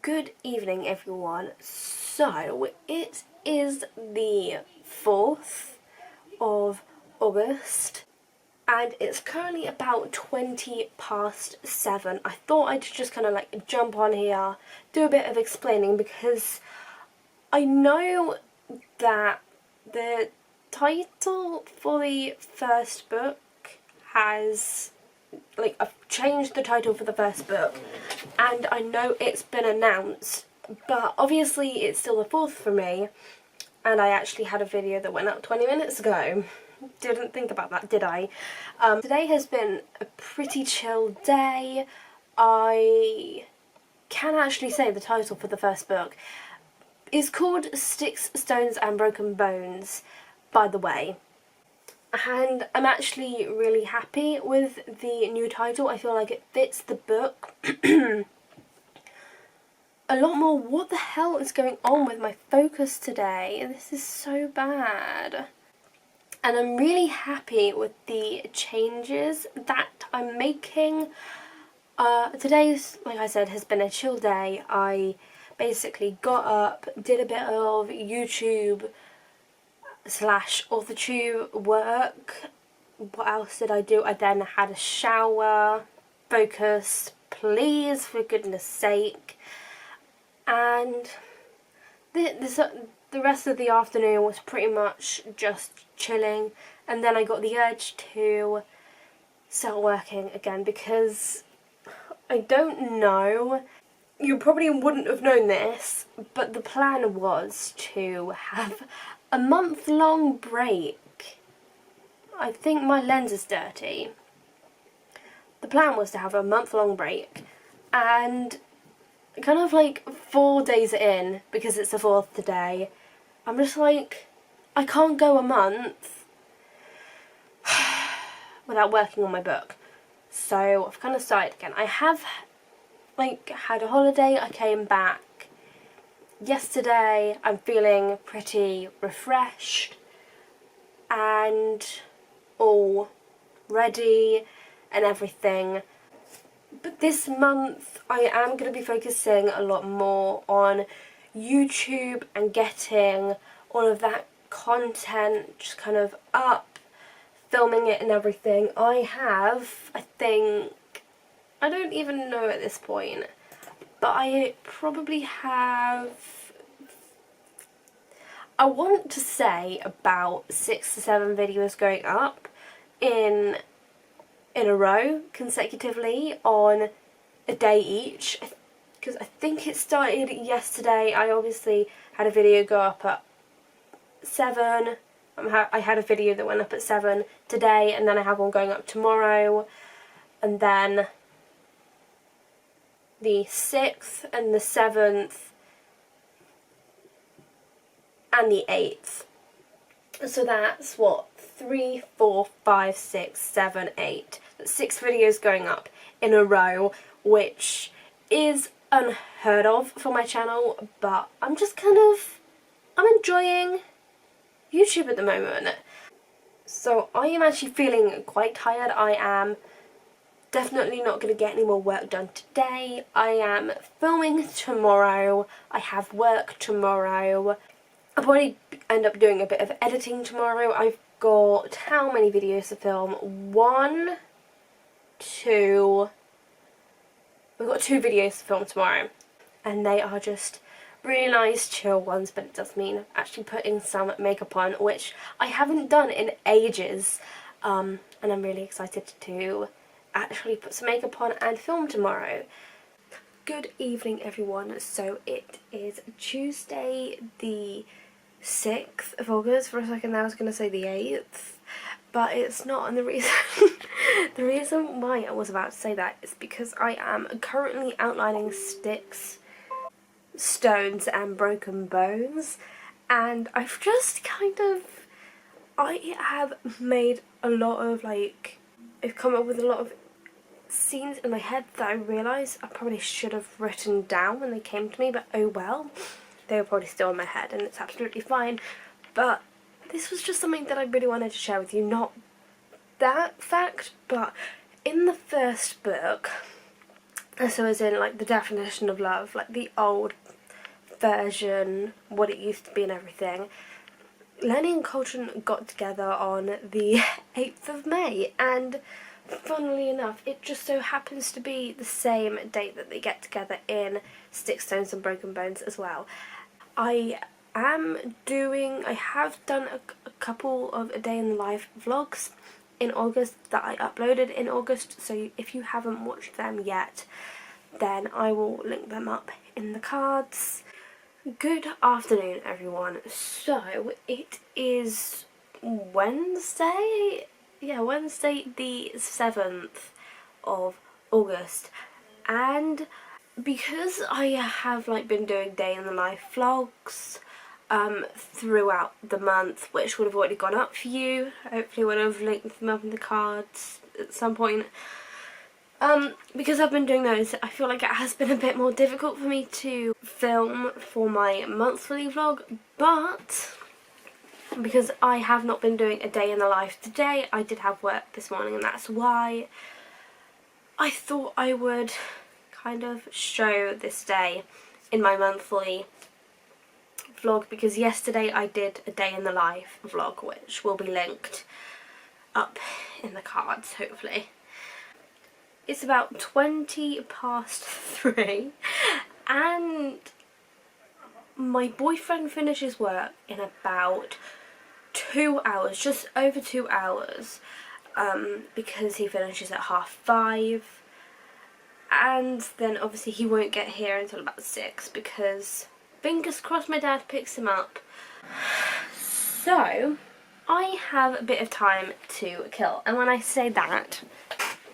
Good evening, everyone. So, it is the 4th of August and it's currently about 20 past 7. I thought I'd just kind of like jump on here, do a bit of explaining, because I know that the title for the first book has, like, I've changed the title for the first book and I know it's been announced, but obviously it's still the 4th for me, and I actually had a video that went up 20 minutes ago. Didn't think about that, did I? Today has been a pretty chill day. I can actually say the title for the first book is called Sticks, Stones and Broken Bones, by the way. And I'm actually really happy with the new title. I feel like it fits the book a lot more. What the hell is going on with my focus today? This is so bad. And I'm really happy with the changes that I'm making. Today's, like I said, has been a chill day. I basically got up, did a bit of YouTube / AuthorTube work. What else did I do? I then had a shower, focused, please, for goodness sake. And the rest of the afternoon was pretty much just chilling, and then I got the urge to start working again, because I don't know, you probably wouldn't have known this, but the plan was to have a month-long break. I think my lens is dirty. The plan was to have a month-long break, and kind of like 4 days in, because it's the 4th today, I'm just like, I can't go a month without working on my book. So I've kind of started again. I have like had a holiday. I came back yesterday. I'm feeling pretty refreshed and all ready and everything. But this month I am going to be focusing a lot more on YouTube and getting all of that content just kind of up, filming it and everything. I have, I think, I don't even know at this point, but I probably have, I want to say about 6 to 7 videos going up in a row consecutively on a day each, because I think it started yesterday. I obviously had a video go up at 7. I had a video that went up at 7 today, and then I have one going up tomorrow, and then the 6th and the 7th and the 8th. So that's what, 3, 4, 5, 6, 7, 8. That's 6 videos going up in a row, which is unheard of for my channel, but I'm enjoying YouTube at the moment. So I am actually feeling quite tired. I am definitely not going to get any more work done today. I am filming tomorrow. I have work tomorrow. I'll probably end up doing a bit of editing tomorrow. I've got how many videos to film? 1, 2... We've got 2 videos to film tomorrow, and they are just really nice, chill ones, but it does mean actually putting some makeup on, which I haven't done in ages, and I'm really excited to actually put some makeup on and film tomorrow. Good evening, everyone. So it is Tuesday the 6th of August. For a second there I was going to say the 8th, but it's not, and the reason why I was about to say that is because I am currently outlining Sticks, Stones and Broken Bones, and I've just I have made a lot of, like, I've come up with a lot of scenes in my head that I realised I probably should have written down when they came to me, but oh well, they were probably still in my head and it's absolutely fine. But this was just something that I really wanted to share with you. Not that fact, but in the first book So as in like the definition of love, like the old version, what it used to be and everything. Lenny and Coltrane got together on the 8th of May, and funnily enough, it just so happens to be the same date that they get together in Sticks, Stones and Broken Bones as well. I have done a couple of a day in the life vlogs in August that I uploaded in August, so if you haven't watched them yet, then I will link them up in the cards. Good afternoon, everyone. So it is Wednesday? Yeah, Wednesday the 7th of August, and because I have like been doing day in the life vlogs throughout the month, which would have already gone up for you, hopefully would have linked them up in the cards at some point. Because I've been doing those, I feel like it has been a bit more difficult for me to film for my monthly vlog, but because I have not been doing a day in the life today, I did have work this morning, and that's why I thought I would kind of show this day in my monthly vlog, because yesterday I did a day in the life vlog, which will be linked up in the cards, hopefully. It's about 3:20, and my boyfriend finishes work in about 2 hours, just over 2 hours, because he finishes at 5:30, and then obviously he won't get here until about 6, because fingers crossed my dad picks him up. So I have a bit of time to kill, and when I say that,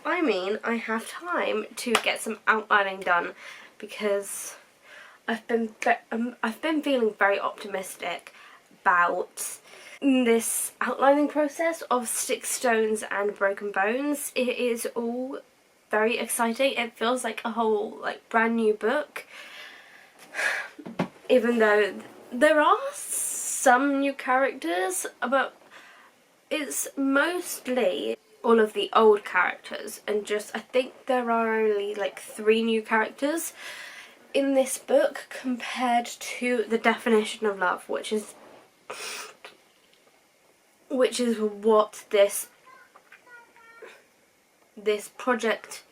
I mean I have time to get some outlining done, because I've been feeling very optimistic about this outlining process of Sticks, Stones and Broken Bones. It is all very exciting. It feels like a whole brand new book, even though there are some new characters, but it's mostly all of the old characters, and just I think there are only 3 new characters in this book compared to the definition of love, which is what this project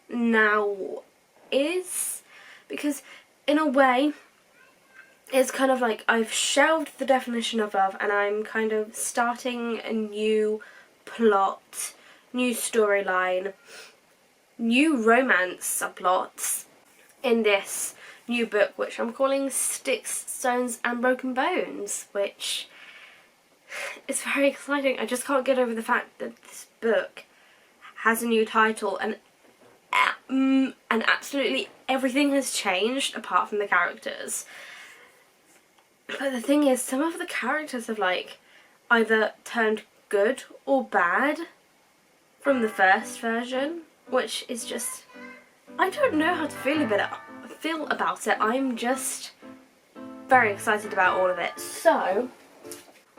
now is, because in a way it's kind of like I've shelved the definition of love and I'm kind of starting a new plot, new storyline, new romance subplots in this new book, which I'm calling Sticks, Stones and Broken Bones, which is very exciting. I just can't get over the fact that this book has a new title, and absolutely everything has changed apart from the characters. But the thing is, some of the characters have either turned good or bad from the first version, which is just, I don't know how to feel about it. I'm just very excited about all of it. So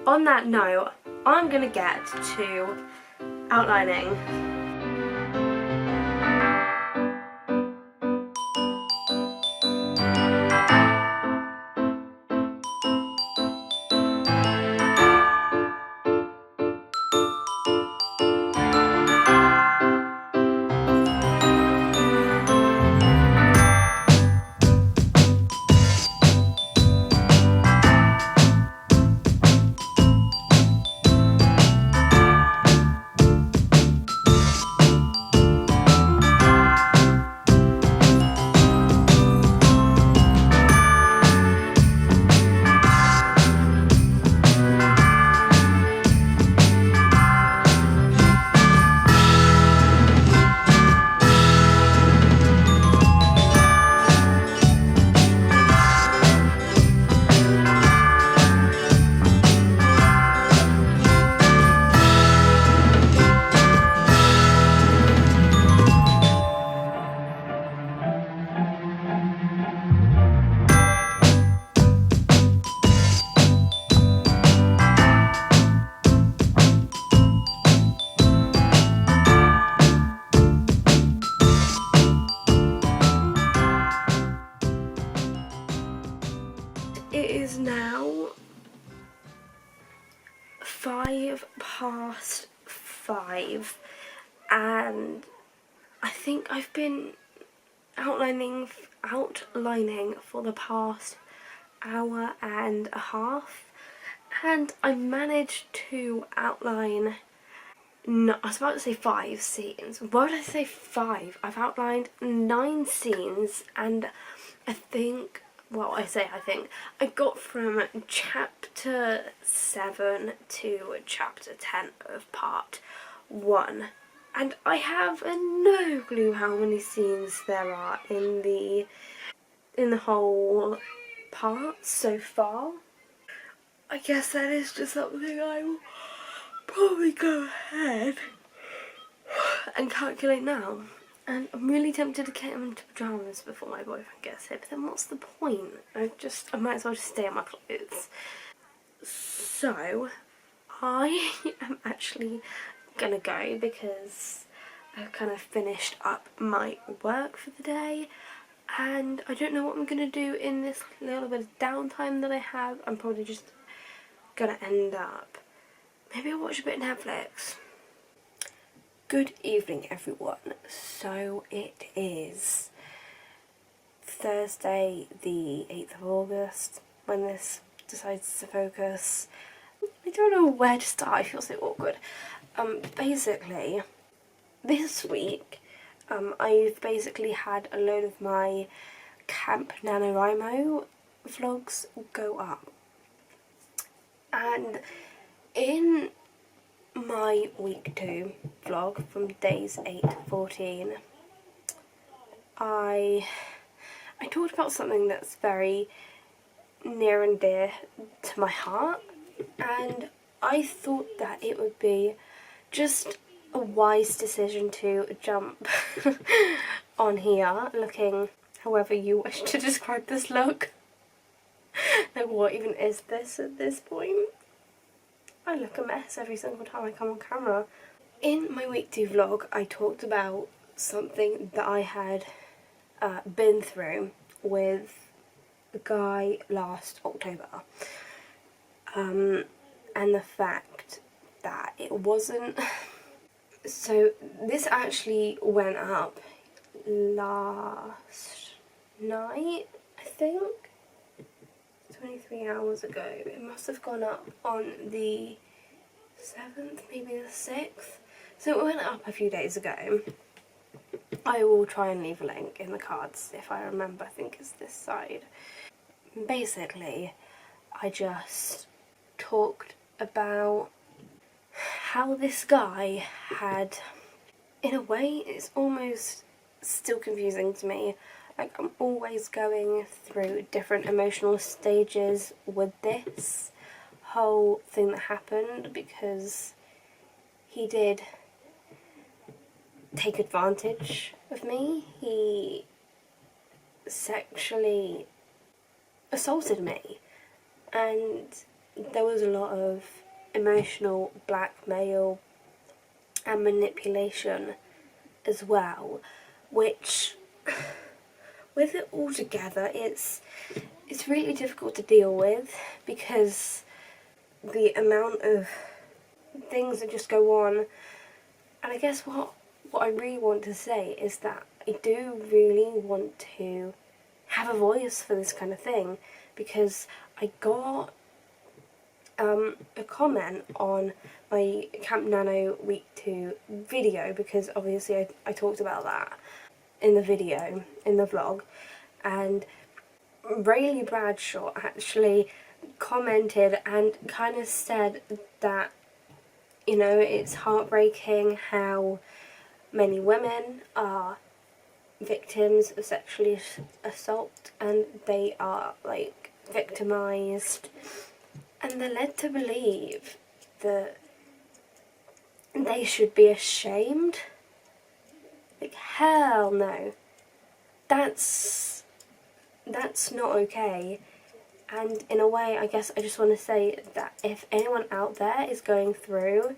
on that note, I'm gonna get to outlining. It is now 5:05 and I think I've been outlining for the past hour and a half, and I managed to outline, no, I was about to say 5 scenes. Why did I say 5? I've outlined 9 scenes, and I think, well, I think, I got from chapter 7 to chapter 10 of part 1. And I have no clue how many scenes there are in the whole part so far. I guess that is just something I will probably go ahead and calculate now. And I'm really tempted to get him into pyjamas before my boyfriend gets here, but then what's the point? I might as well just stay in my clothes. So, I am actually gonna go because I've kind of finished up my work for the day, and I don't know what I'm gonna do in this little bit of downtime that I have. I'm probably just gonna end up, maybe I'll watch a bit of Netflix. Good evening, everyone. So it is Thursday the 8th of August when this decides to focus. I don't know where to start, I feel so awkward. Basically, this week, I've basically had a load of my Camp NaNoWriMo vlogs go up. And in my week 2 vlog from days 8 to 14, I talked about something that's very near and dear to my heart, and I thought that it would be just a wise decision to jump on here looking however you wish to describe this look. Like, what even is this at this point? I look a mess every single time I come on camera. In my week 2 vlog, I talked about something that I had been through with a guy last October. And the fact that it wasn't... So this actually went up last night, I think? 23 hours ago. It must have gone up on the 7th, maybe the 6th. So it went up a few days ago. I will try and leave a link in the cards if I remember. I think it's this side. Basically, I just talked about how this guy had, in a way, it's almost still confusing to me. Like, I'm always going through different emotional stages with this whole thing that happened, because he did take advantage of me. He sexually assaulted me, and there was a lot of emotional blackmail and manipulation as well, which, with it all together, it's really difficult to deal with, because the amount of things that just go on. And I guess what I really want to say is that I do really want to have a voice for this kind of thing, because I got a comment on my Camp Nano Week 2 video, because obviously I talked about that in the video, in the vlog, and Rayleigh Bradshaw actually commented and kind of said that, you know, it's heartbreaking how many women are victims of sexual assault and they are, like, victimised, and they're led to believe that they should be ashamed. Like, hell no. That's not okay. And in a way, I guess I just want to say that if anyone out there is going through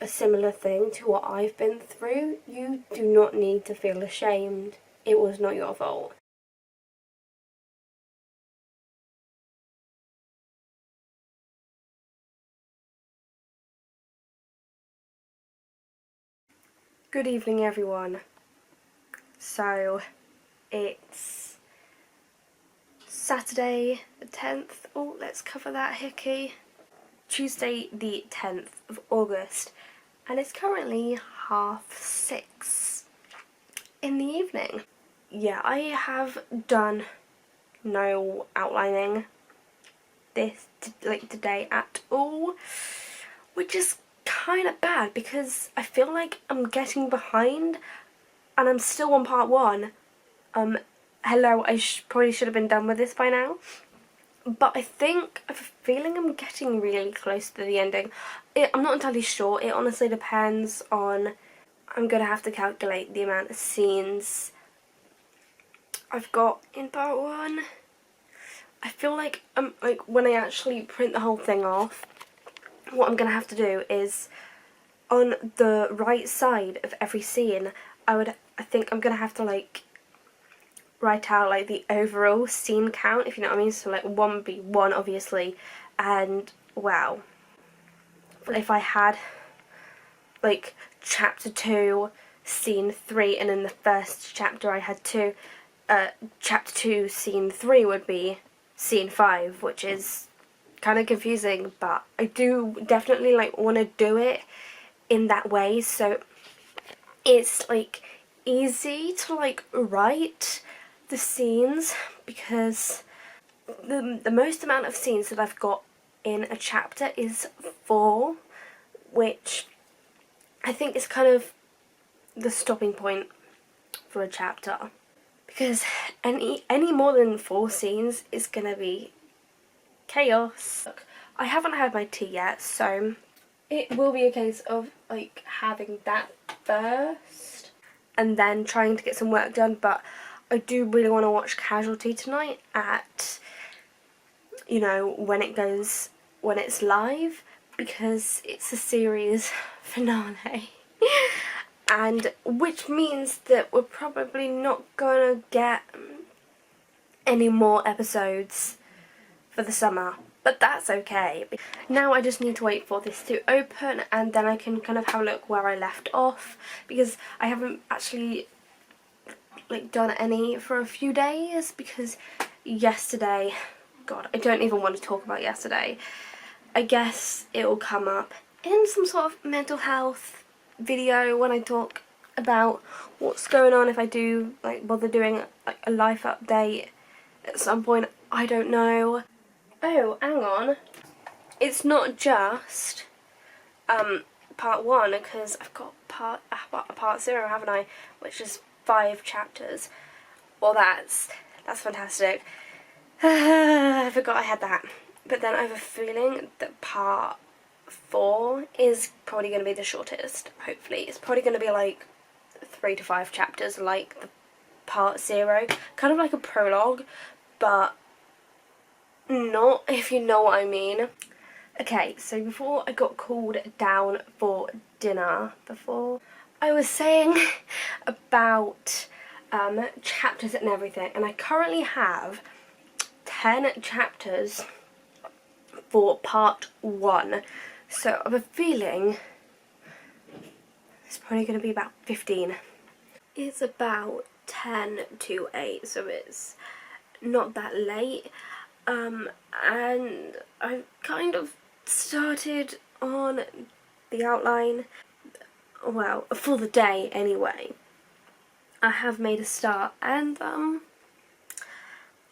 a similar thing to what I've been through, you do not need to feel ashamed. It was not your fault. Good evening, everyone. So, it's Saturday the 10th. Oh, let's cover that hickey. Tuesday the 10th of August, and it's currently 6:30 in the evening. Yeah, I have done no outlining today at all, which is kind of bad because I feel like I'm getting behind and I'm still on part 1. Hello, I probably should have been done with this by now, but I have a feeling I'm getting really close to the ending. I'm not entirely sure. It honestly depends on, I'm gonna have to calculate the amount of scenes I've got in part 1. I feel like when I actually print the whole thing off, what I'm gonna have to do is, on the right side of every scene, I think I'm gonna have to write out the overall scene count, if you know what I mean. So 1 would be 1, obviously, and wow, if I had chapter 2 scene 3, and in the first chapter I had 2, chapter 2 scene 3 would be scene 5, which is kind of confusing, but I do definitely want to do it in that way, so it's easy to write the scenes, because the most amount of scenes that I've got in a chapter is 4, which I think is kind of the stopping point for a chapter, because any more than 4 scenes is gonna be chaos. Look, I haven't had my tea yet, so it will be a case of having that first and then trying to get some work done. But I do really want to watch Casualty tonight at, when it's live, because it's a series finale. And which means that we're probably not gonna get any more episodes for the summer, but that's okay. Now I just need to wait for this to open, and then I can kind of have a look where I left off, because I haven't actually done any for a few days, because yesterday, God, I don't even want to talk about yesterday. I guess it will come up in some sort of mental health video when I talk about what's going on, if I do bother doing a life update at some point. I don't know. Oh, hang on. It's not just part 1, because I've got part 0, haven't I? Which is 5 chapters. Well, that's fantastic. I forgot I had that. But then I have a feeling that part 4 is probably going to be the shortest, hopefully. It's probably going to be 3 to 5 chapters, like the part 0. Kind of like a prologue, but not, if you know what I mean. Okay, so before I got called down for dinner, I was saying about chapters and everything, and I currently have 10 chapters for part 1, so I have a feeling it's probably going to be about 15. It's about 10 to 8, so it's not that late. And I've kind of started on the outline, well, for the day anyway. I have made a start, and I'm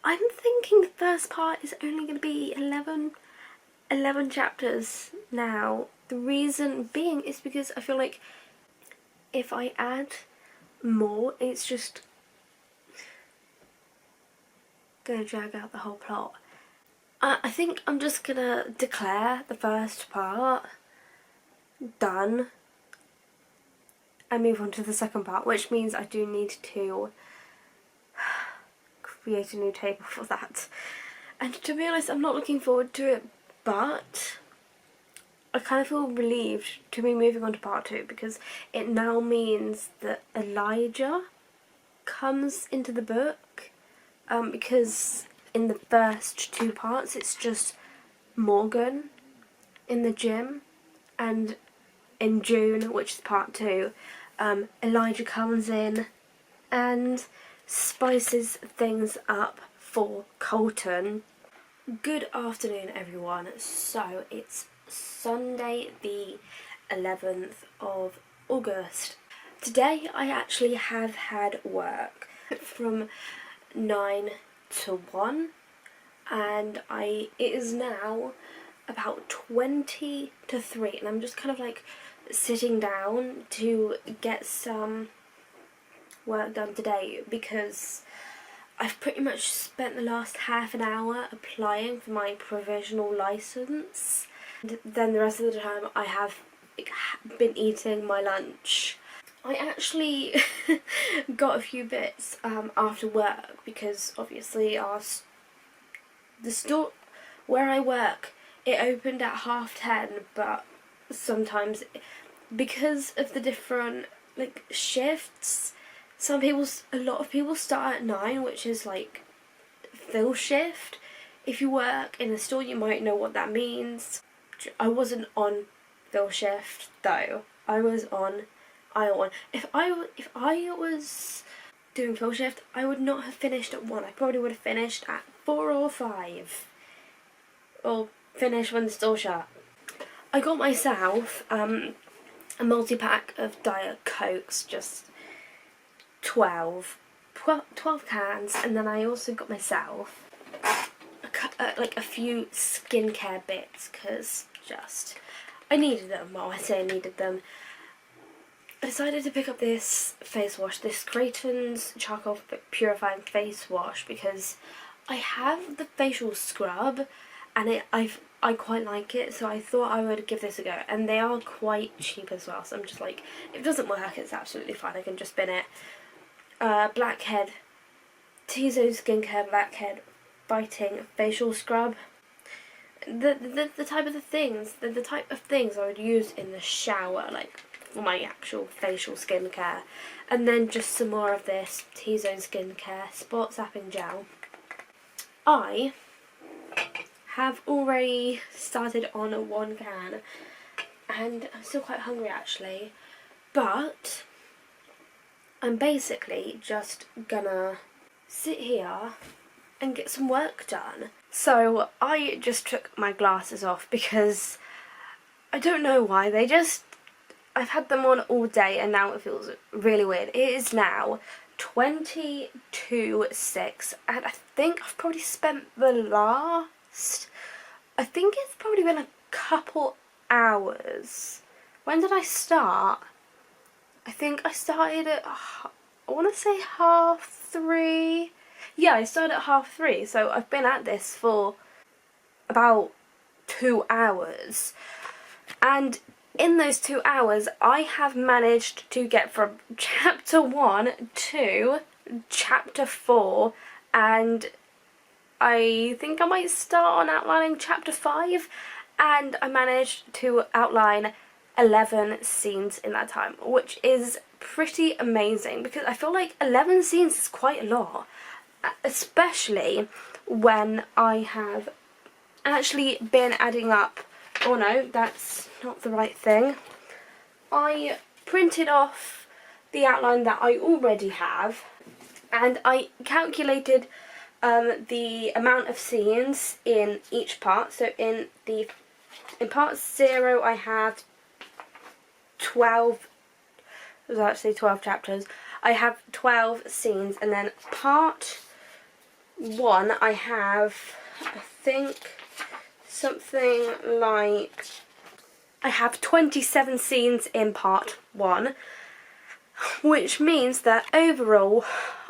thinking the first part is only going to be 11 chapters now. The reason being is because I feel like if I add more, it's just gonna drag out the whole plot. I think I'm just gonna declare the first part done and move on to the second part, which means I do need to create a new table for that. And to be honest, I'm not looking forward to it, but I kind of feel relieved to be moving on to part 2, because it now means that Elijah comes into the book, because in the first 2 parts it's just Morgan in the gym, and in June, which is part 2, Elijah comes in and spices things up for Colton. Good afternoon, everyone. So it's Sunday the 11th of August. Today I actually have had work from 9 to 1 and it is now about 20 to 3 and I'm just kind of like sitting down to get some work done today because I've pretty much spent the last half an hour applying for my provisional license. And then the rest of the time I have been eating my lunch. I actually got a few bits after work because obviously the store where I work, it opened at 10:30, but sometimes because of the different like shifts, a lot of people start at 9, which is like fill shift. If you work in a store, you might know what that means. I wasn't on fill shift though. I was on aisle 1. If I was doing fill shift, I would not have finished at 1. I probably would have finished at 4 or 5. Or finish when the store shut. I got myself a multi-pack of Diet Cokes, just 12 cans, and then I also got myself like a few skincare bits because I needed them. Well, I say I needed them. I decided to pick up this face wash, this Creighton's Charcoal Purifying Face Wash, because I have the facial scrub and I quite like it, so I thought I would give this a go. And they are quite cheap as well, so I'm just like, if it doesn't work, it's absolutely fine. I can just bin it. Blackhead, T-Zone Skincare Blackhead Fighting Facial Scrub. The type of things I would use in the shower, like for my actual facial skincare. And then just some more of this T-Zone Skincare Spot Zapping Gel. I have already started on 1 can and I'm still quite hungry actually, but I'm basically just gonna sit here and get some work done. So I just took my glasses off because I don't know why, I've had them on all day and now it feels really weird. It is now 22:06 and I think I've probably spent I think it's probably been a couple hours. When did I start? I think I started at, I want to say 3:30. Yeah, I started at 3:30, so I've been at this for about 2 hours. And in those 2 hours, I have managed to get from chapter 1 to chapter 4, and I think I might start on outlining chapter 5, and I managed to outline 11 scenes in that time, which is pretty amazing because I feel like 11 scenes is quite a lot, especially when I have actually been adding up. Oh no, that's not the right thing. I printed off the outline that I already have and I calculated the amount of scenes in each part. So in part 0 I have 12, there's actually 12 chapters. I have 12 scenes, and then part 1 I have, I think, something like, I have 27 scenes in part 1, which means that overall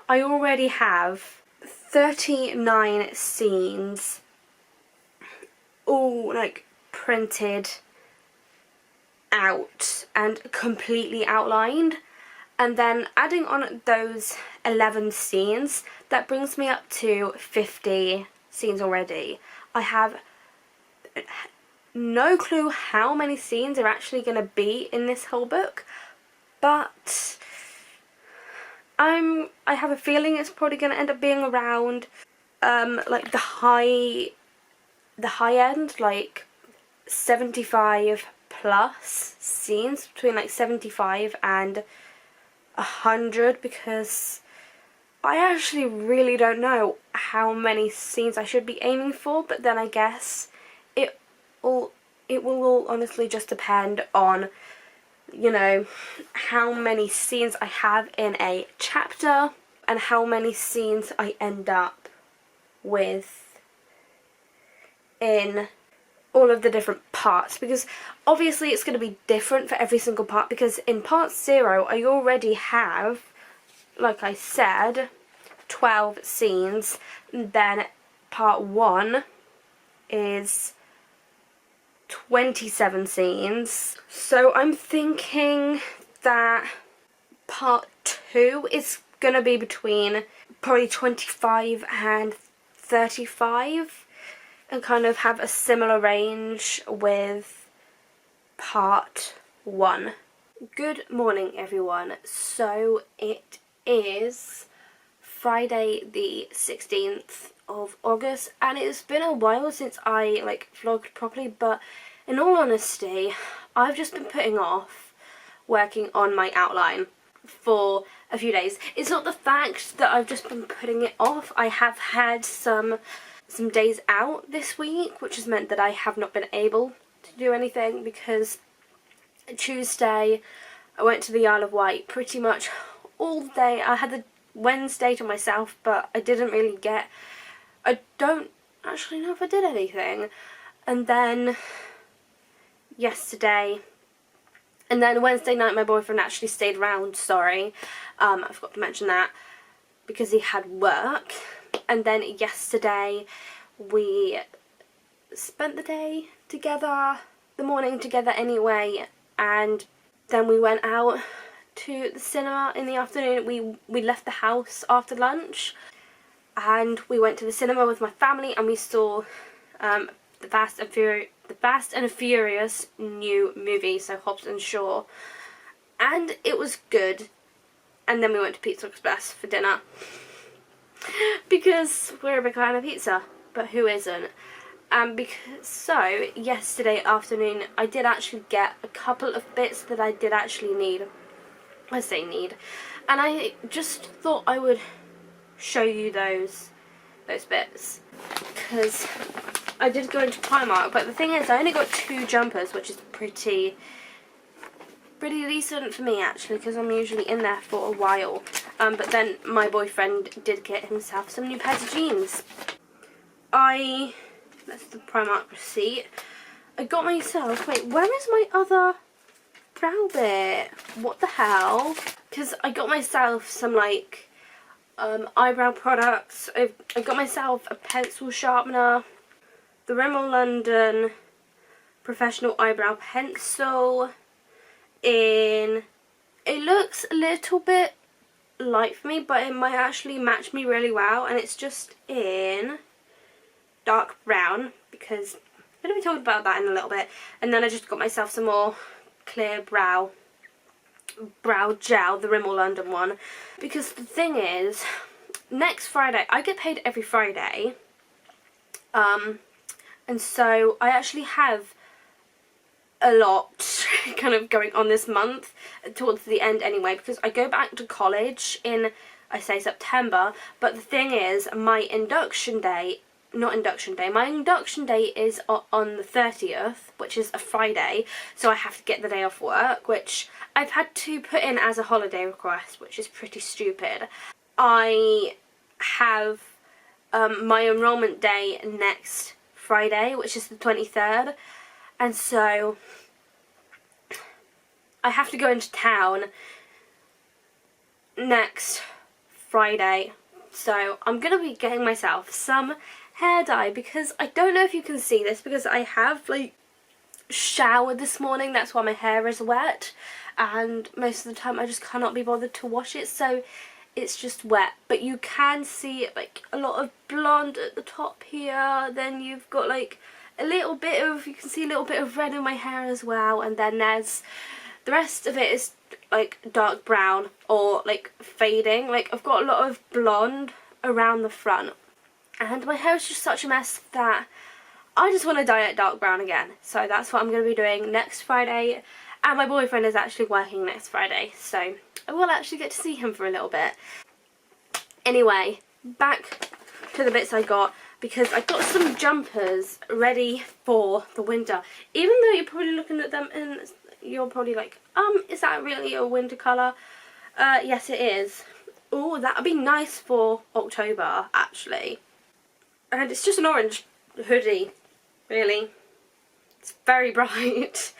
I already have 39 scenes all like printed out and completely outlined, and then adding on those 11 scenes, that brings me up to 50 scenes already. I have no clue how many scenes are actually going to be in this whole book, but I have a feeling it's probably going to end up being around like the high end, like 75 plus scenes, between like 75 and 100 because I actually really don't know how many scenes I should be aiming for, but then I guess it will all honestly just depend on, you know, how many scenes I have in a chapter and how many scenes I end up with in all of the different parts, because obviously it's going to be different for every single part, because in part 0 I already have, like I said, 12 scenes, and then part 1 is 27 scenes, so I'm thinking that part 2 is gonna be between probably 25 and 35 and kind of have a similar range with part 1. Good morning everyone. So it is Friday the 16th of August and it's been a while since I vlogged properly, but in all honesty I've just been putting off working on my outline for a few days. It's not the fact that I've just been putting it off. I have had some days out this week, which has meant that I have not been able to do anything, because Tuesday I went to the Isle of Wight pretty much all day. I had the Wednesday to myself, but I don't actually know if I did anything. And then yesterday, and then Wednesday night my boyfriend actually stayed around, sorry. I forgot to mention that, because he had work. And then yesterday we spent the day together, the morning together anyway, and then we went out to the cinema in the afternoon. We left the house after lunch and we went to the cinema with my family and we saw the Fast and Furious new movie, so Hobbs and Shaw, and it was good. And then we went to Pizza Express for dinner because we're a big fan of pizza, but who isn't? So yesterday afternoon I did actually get a couple of bits that I did actually need. I say need, and I just thought I would show you those bits, because I did go into Primark, but the thing is I only got 2 jumpers, which is pretty decent for me actually, because I'm usually in there for a while. But then my boyfriend did get himself some new pairs of jeans. That's the Primark receipt. I got myself, wait, where is my other brow bit? What the hell? Because I got myself some eyebrow products. I got myself a pencil sharpener, the Rimmel London Professional Eyebrow Pencil it looks a little bit light for me, but it might actually match me really well, and it's just in dark brown, because I'm going to be talking about that in a little bit. And then I just got myself some more clear brow gel, the Rimmel London one, because the thing is, next Friday, I get paid every Friday, and so I actually have a lot kind of going on this month, towards the end anyway, because I go back to college in, I say September, but the thing is, my induction day is on the 30th, which is a Friday, so I have to get the day off work, which I've had to put in as a holiday request, which is pretty stupid. I have my enrollment day next Friday, which is the 23rd, and so I have to go into town next Friday, so I'm going to be getting myself some hair dye, because I don't know if you can see this, because I have showered this morning, that's why my hair is wet, and most of the time I just cannot be bothered to wash it, so it's just wet. But you can see a lot of blonde at the top here, then you've got a little bit of, you can see a little bit of red in my hair as well, and then there's the rest of it is dark brown or fading. I've got a lot of blonde around the front, and my hair is just such a mess that I just want to dye it dark brown again. So that's what I'm going to be doing next Friday, And my boyfriend is actually working next Friday, so I will actually get to see him for a little bit. Anyway, back to the bits I got, because I got some jumpers ready for the winter. Even though you're probably looking at them and you're probably like, is that really a winter colour? Yes it is. Oh, that would be nice for October, actually. And it's just an orange hoodie, really. It's very bright.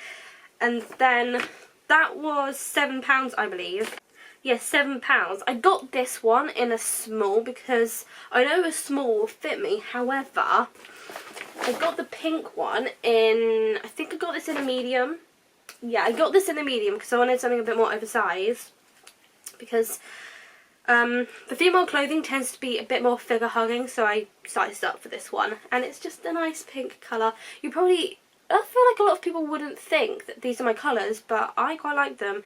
And then that was £7, I believe. Yes, £7. I got this one in a small because I know a small will fit me. However, I got the pink one in, I think I got this in a medium. Yeah, I got this in a medium because I wanted something a bit more oversized. Because the female clothing tends to be a bit more figure hugging, so I sized up for this one. And it's just a nice pink colour. You probably, I feel like a lot of people wouldn't think that these are my colours, but I quite like them.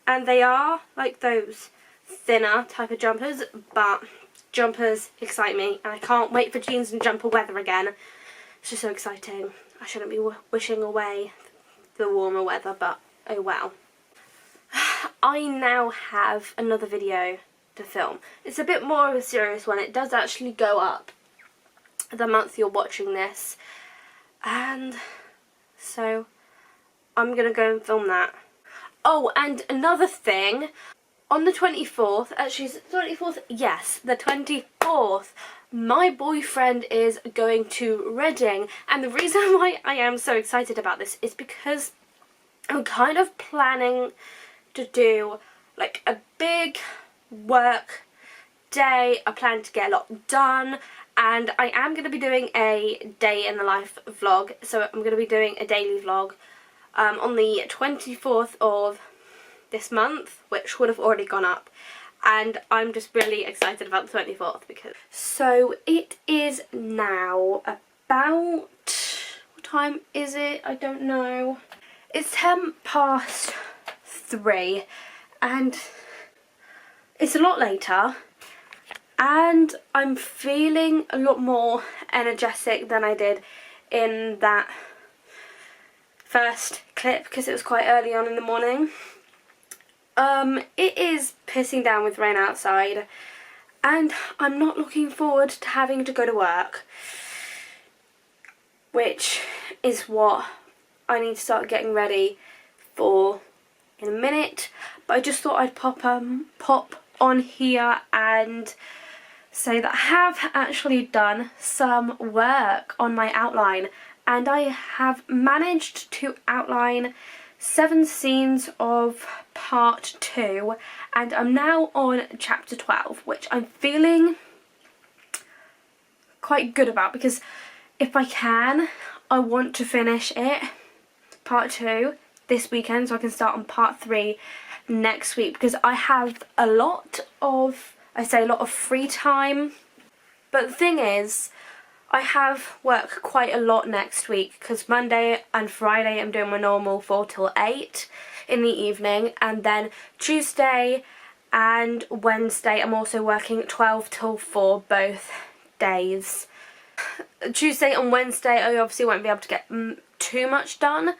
And they are like those thinner type of jumpers, but jumpers excite me. And I can't wait for jeans and jumper weather again. It's just so exciting. I shouldn't be wishing away the warmer weather, but oh well. I now have another video to film. It's a bit more of a serious one. It does actually go up the month you're watching this. And so I'm going to go and film that. Oh, and another thing, on the 24th, actually is it the 24th? Yes, the 24th, my boyfriend is going to Reading, and the reason why I am so excited about this is because I'm kind of planning to do like a big work day. I plan to get a lot done, and I am going to be doing a day in the life vlog, so I'm going to be doing a daily vlog on the 24th of this month, which would have already gone up, and I'm just really excited about the 24th because... So it is now about... what time is it? I don't know. It's 3:10, and it's a lot later, and I'm feeling a lot more energetic than I did in that first clip because it was quite early on in the morning. It is pissing down with rain outside, and I'm not looking forward to having to go to work, which is what I need to start getting ready for in a minute. But I just thought I'd pop on here and say that I have actually done some work on my outline, and I have managed to outline 7 scenes of part 2, and I'm now on chapter 12, which I'm feeling quite good about because if I can, I want to finish it, part 2, this weekend, so I can start on part 3 next week, because I have a lot of free time. But the thing is, I have work quite a lot next week because Monday and Friday I'm doing my normal 4 till 8 in the evening, and then Tuesday and Wednesday I'm also working 12 till 4 both days. Tuesday and Wednesday I obviously won't be able to get too much done,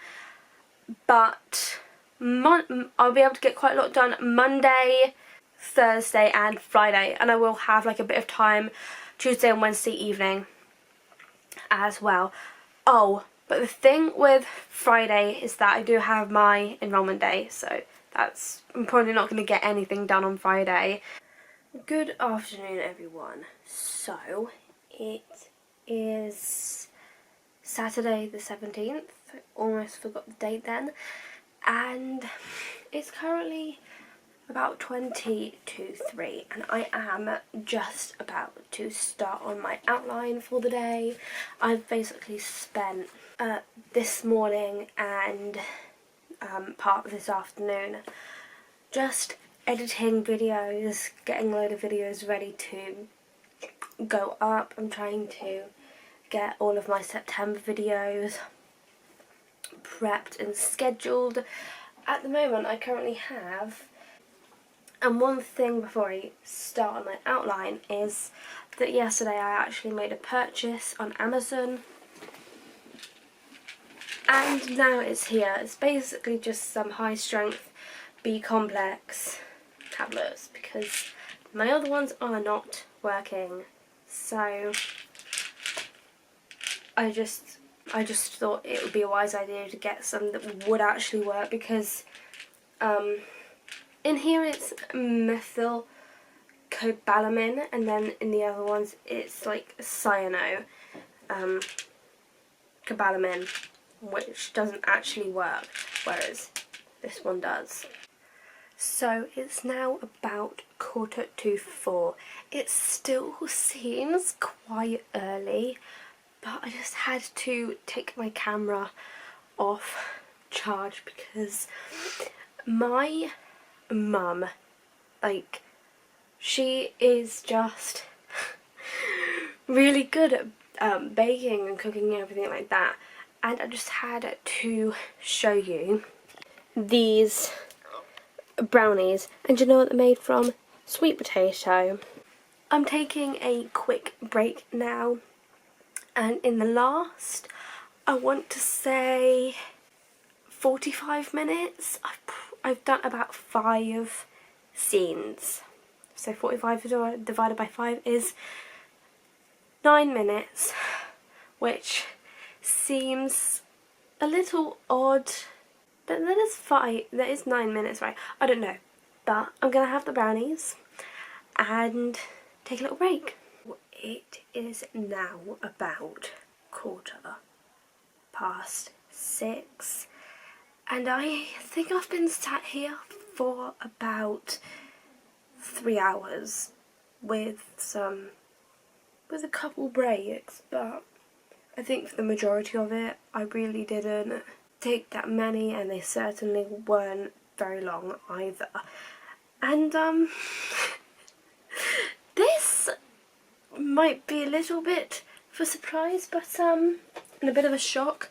but I'll be able to get quite a lot done Monday, Thursday and Friday, and I will have like a bit of time Tuesday and Wednesday evening as well. Oh, but the thing with Friday is that I do have my enrollment day, so I'm probably not going to get anything done on Friday. Good afternoon everyone. So it is Saturday the 17th, I almost forgot the date then, and it's currently about 20 to 3, and I am just about to start on my outline for the day. I've basically spent this morning and part of this afternoon just editing videos, getting a load of videos ready to go up. I'm trying to get all of my September videos prepped and scheduled. At the moment I currently have... And one thing before I start on my outline is that yesterday I actually made a purchase on Amazon. And now it's here. It's basically just some high strength B complex tablets because my other ones are not working. So I just thought it would be a wise idea to get some that would actually work because in here it's methylcobalamin, and then in the other ones it's like cobalamin, which doesn't actually work, whereas this one does. So it's now about 4:45. It still seems quite early, but I just had to take my camera off charge because my mum, like, she is just really good at baking and cooking and everything like that, and I just had to show you these brownies. And you know what they're made from? Sweet potato. I'm taking a quick break now, and in the last, I want to say 45 minutes, I've done about 5 scenes. So 45 divided by 5 is 9 minutes, which seems a little odd, but that is 9 minutes, right? I don't know, but I'm gonna have the brownies and take a little break. It is now about 6:15, and I think I've been sat here for about 3 hours with a couple breaks, but I think for the majority of it I really didn't take that many, and they certainly weren't very long either. And this might be a little bit of a surprise, but and a bit of a shock.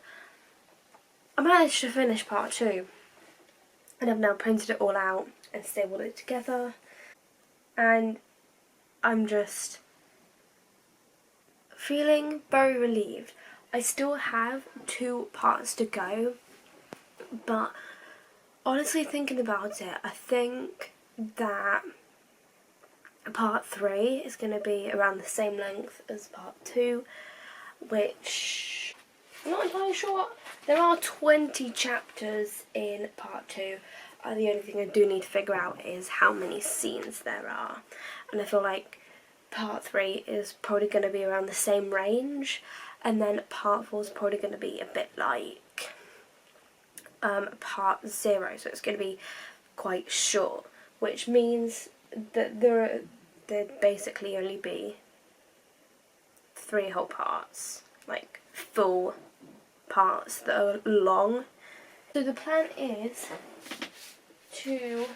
I managed to finish part 2, and I've now printed it all out and stapled it together, and I'm just feeling very relieved. I still have 2 parts to go, but honestly, thinking about it, I think that part 3 is going to be around the same length as part 2, which I'm not entirely sure. There are 20 chapters in part 2. The only thing I do need to figure out is how many scenes there are, and I feel like part 3 is probably going to be around the same range, and then part 4 is probably going to be a bit like part 0, so it's going to be quite short, which means that there'd basically only be 3 whole parts, like full parts that are long. So the plan is to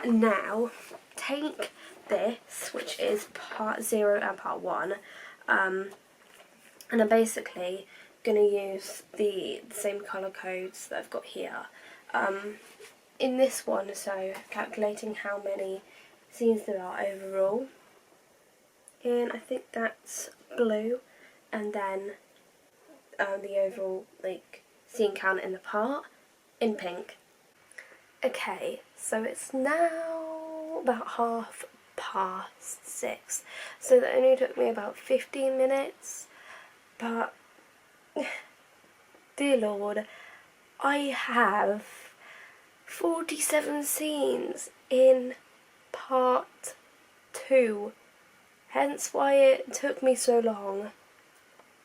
now take this, which is part 0 and part 1, and I'm basically going to use the same colour codes that I've got here in this one, so calculating how many scenes there are overall, and I think that's blue, and then the overall like scene count in the part in pink. Okay, so it's now about 6:30, so that only took me about 15 minutes, but dear Lord, I have 47 scenes in part 2, hence why it took me so long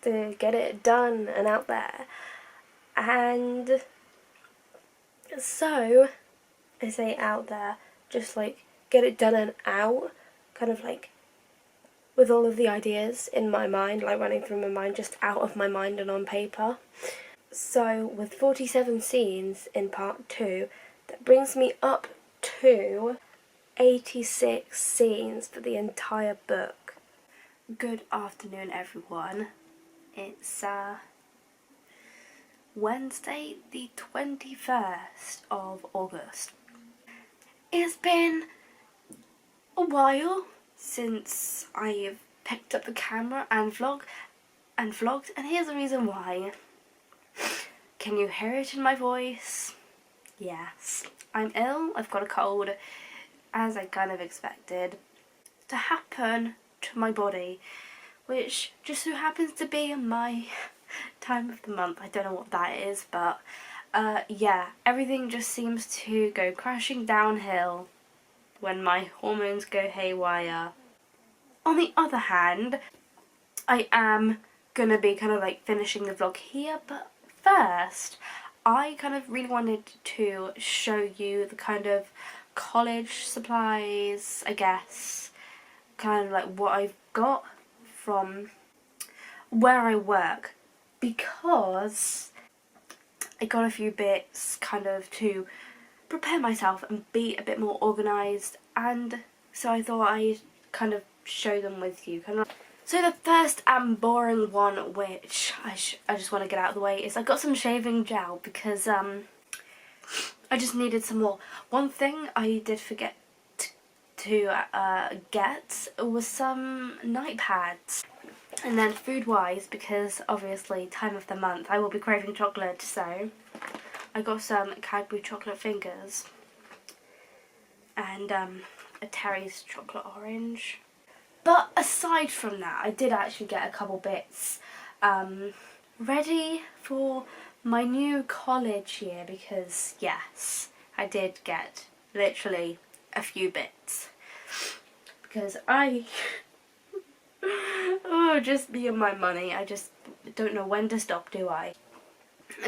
to get it done and out there. And so, I say out there, just like get it done and out, kind of like with all of the ideas in my mind, like running through my mind, just out of my mind and on paper. So with 47 scenes in part 2, that brings me up to 86 scenes for the entire book. Good afternoon, everyone. It's Wednesday the 21st of August. It's been a while since I've picked up the camera and vlogged, and here's the reason why. Can you hear it in my voice? Yes, I'm ill. I've got a cold, as I kind of expected to happen to my body, which just so happens to be my time of the month. I don't know what that is, but yeah, everything just seems to go crashing downhill when my hormones go haywire. On the other hand, I am gonna be kind of like finishing the vlog here, but first I kind of really wanted to show you the kind of college supplies, I guess, kind of like what I've got from where I work, because I got a few bits kind of to prepare myself and be a bit more organised, and so I thought I'd kind of show them with you. So the first and boring one, which I just want to get out of the way, is I got some shaving gel because I just needed some more. One thing I did forget to get was some night pads. And then food-wise, because obviously time of the month, I will be craving chocolate, so I got some Cadbury chocolate fingers and a Terry's chocolate orange. But aside from that, I did actually get a couple bits ready for my new college year, because yes, I did get literally a few bits, because oh, just me and my money, I just don't know when to stop, do I?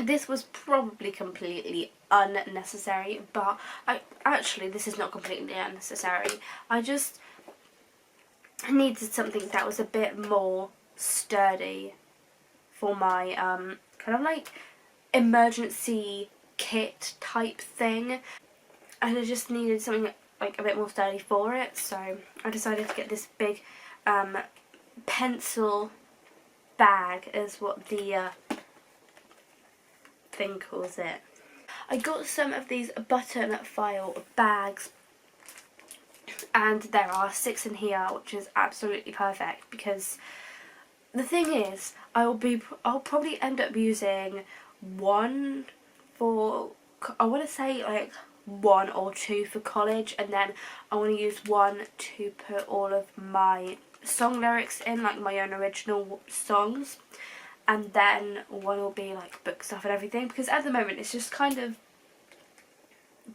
This was probably completely unnecessary, but this is not completely unnecessary. I just needed something that was a bit more sturdy for my kind of like emergency kit type thing, and I just needed something like a bit more sturdy for it, so I decided to get this big pencil bag, is what the thing calls it. I got some of these button file bags, and there are 6 in here, which is absolutely perfect, because the thing is, I'll probably end up using one for, I want to say like 1 or 2 for college, and then I want to use 1 to put all of my song lyrics in, like my own original songs, and then 1 will be like book stuff and everything, because at the moment it's just kind of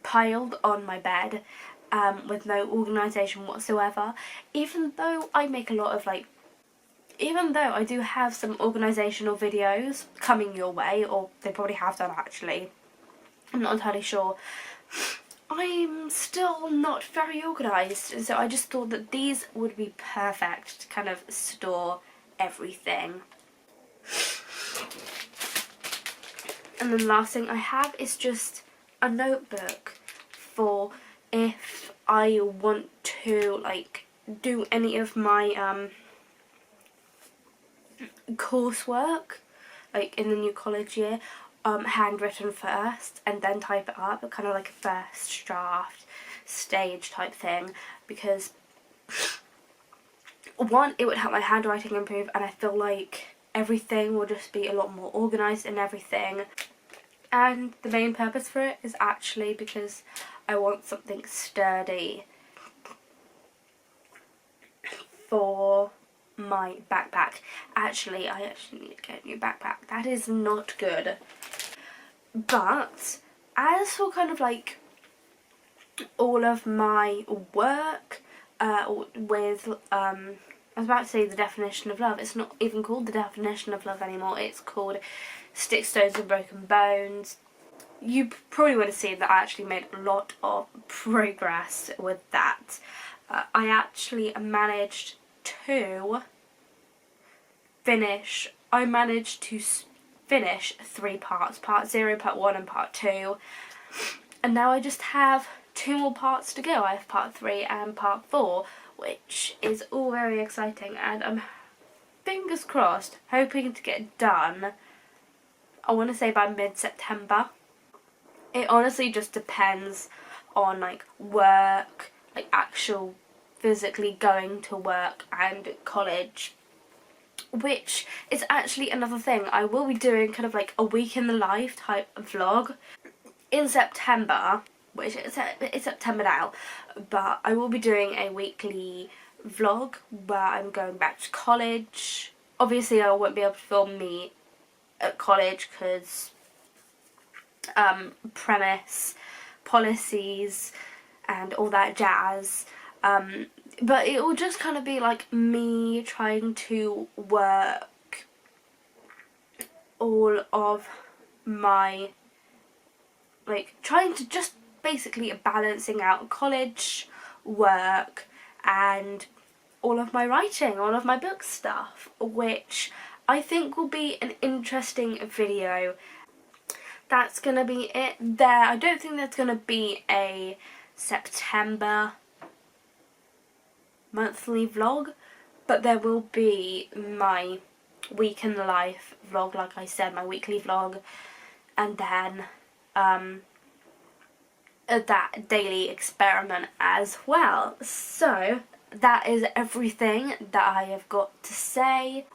piled on my bed with no organisation whatsoever, even though I make a lot of even though I do have some organisational videos coming your way, or they probably have done actually, I'm not entirely sure, I'm still not very organised, and so I just thought that these would be perfect to kind of store everything. And then the last thing I have is just a notebook for if I want to like do any of my coursework like in the new college year, handwritten first and then type it up, kind of like a first draft stage type thing, because 1, it would help my handwriting improve, and I feel like everything will just be a lot more organised and everything. And the main purpose for it is actually because I want something sturdy for my backpack. Actually, I actually need to get a new backpack. That is not good. But as for kind of like all of my work with I was about to say the definition of love. It's not even called the definition of love anymore. It's called Sticks, Stones and Broken Bones. You probably would have seen that I actually made a lot of progress with that. I actually managed to finish 3 parts. Part 0, Part 1 and Part 2. And now I just have 2 more parts to go. I have Part 3 and Part 4, which is all very exciting, and I'm, fingers crossed, hoping to get done, I want to say by mid-September. It honestly just depends on like work, like actual physically going to work and college which is actually another thing. I will be doing kind of like a week in the life type vlog in September, which it's September now, but I will be doing a weekly vlog where I'm going back to college. Obviously I won't be able to film me at college because premise, policies and all that jazz, but it will just kind of be like me trying to work all of my, like, trying to just basically balancing out college, work and all of my writing, all of my book stuff, which I think will be an interesting video. That's gonna be it there. I don't think there's gonna be a September monthly vlog, but there will be my week in the life vlog, like I said, my weekly vlog, and then that daily experiment as well. So that is everything that I have got to say.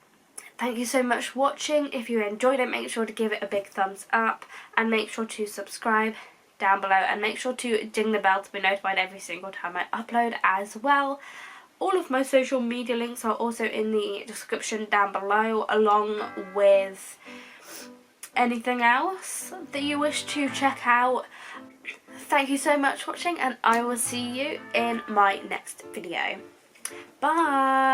Thank you so much for watching. If you enjoyed it, make sure to give it a big thumbs up and make sure to subscribe down below and make sure to ding the bell to be notified every single time I upload as well. All of my social media links are also in the description down below, along with anything else that you wish to check out. Thank you so much for watching and I will see you in my next video. Bye!